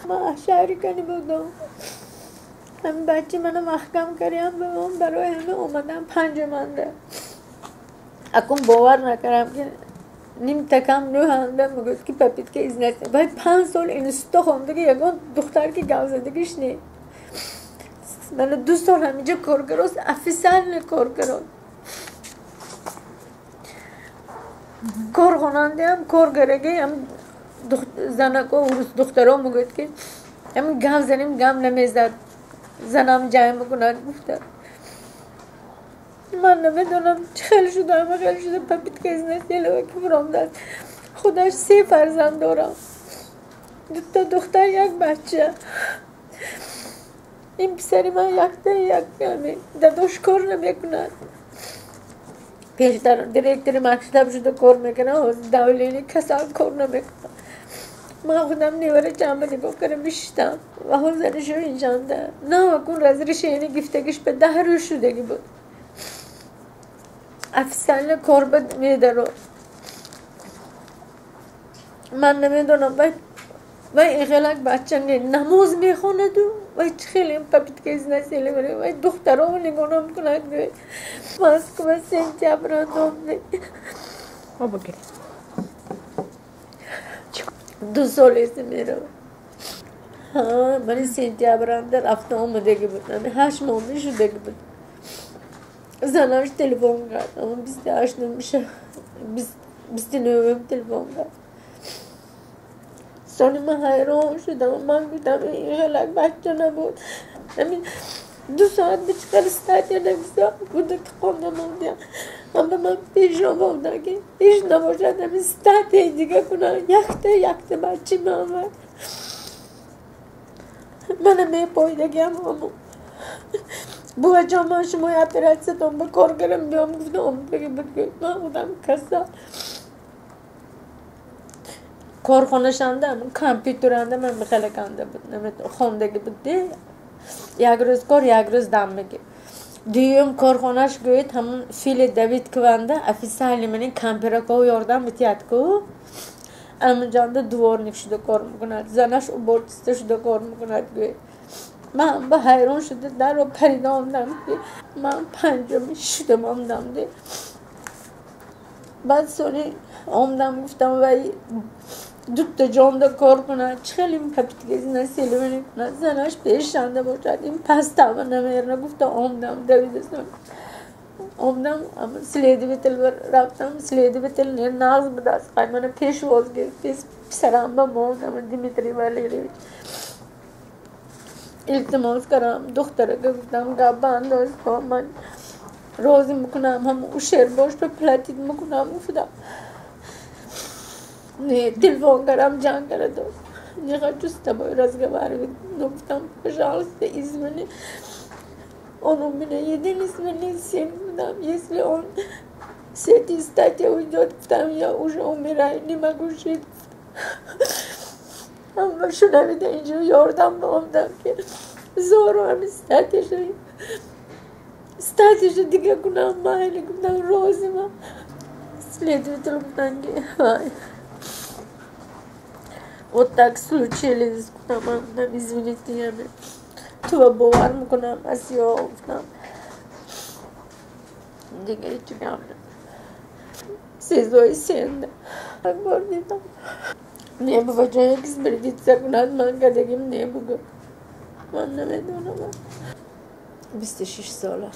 من شهری کنی بودم همین بچه منو محکم کردیم به من برای همه اومدم پنجمنده اکن باور نکردم که نیم تکم نو هنده میگوید که پپیت که از نست باید 5 سال اینستا خونده که یکان دختر که گوزندگیش نی من 2 سال همینجا کار کراست افیسر کار کراست کار خوننده هم کار گرگه هم زنک و دخترها میگوید که هم گم زنیم گم نمیزد زنم جای میکنن گفته من نمیدونم چه خیلی شده همه خیلی شده پپیت که از نسیله که برام دست خودش 3 فرزند دارم 2 تا دختر 1 بچه این پسری من یک داداش کار نمیکنن پیشتر دیرکتری مکتب شده کار میکنه دولینی کسان کار نمیکنه من خودم نیوره جنبه نگاه کنم میشتم و حوزنشو اینجانده نه کن رزرش اینی گفتگیش به 10 روز شدگی بود افسانه کار بد میدارو من نمیدونم و این خیلی بچه نماز میخونه دو و خیلی این پپیت که از نسیله بره و دختر ها نگاه نمیکنه ماسک و سنتیابران دومده بابا گری 2 سال است میره ها من سنتیابران در هفته اومدگی بود 8 ماه میشدگی بود زنش تلفن کرد اما 28 نمیشه 29 تلفن کرد سالی من حیران شدم من گفتم این خیلی بچه نبود همین 2 ساعت بیشتر استادی نمیزد بوده که خونده موندیم اما من پیش آمدم که هیچ نباشد همین استادی دیگه کنم یکته بچه من من میپایدگیم همون بوه جامعه شما اپراتیتون به کار گرم بیام گفتم بگی من بودم کسا کارخانه‌شانده هم کامپیوترانده من بخیلی کنده بود خوندگی بود دی 1 روز کار 1 روز دم میگه دیوم کارخانهش گوید همون فیل دوید کونده افیسالی منی کامپیوتر یاردم بتیاد کو المجانده دوار شده کار میکند زنش او بورتسته شده کار میکند گوید من به حیران شده در رو پریده آمدم که من 5 شدم آمدم دی بعد سونی آمدم گفتم وای 2 تا جانده کار کنه خیلی پپیت که از نسیله منی کنه زنش پیشنده باشد این پس تاوه نمیرنه گفتم آمدم دویدستم آمدم اما سلیدی بیتل رفتم سلیدی بیتل ناز بدست خواهی من پیش واز گرفت پیش سرم با موندم دیمیتری والیرویچ التماس کردم دختره گفتم گابا انداز با من روزی میکنم هم او شیر باش به پلاتید میکنم گفتم نه تلفن کردم جان کرده نخواه جسته باید رزگوار گفتم پشالسته izmini onun bile 7 ismini sildim если он с этой стати уйдет там я уже умираю не могу жить ama şuna bir de ince yordam bulundum ki zor hem статиши дига гунам майли гунам розима следователь гунанги вот так случилось гунамам извините я تو باور میکنم اسیا گفتم دیگه هیچی کم سیزوی سینده اکبر دیدم نه بابا جایی کس بریدید سکنات من کدگیم نه بگم من نمیدونم 26 ساله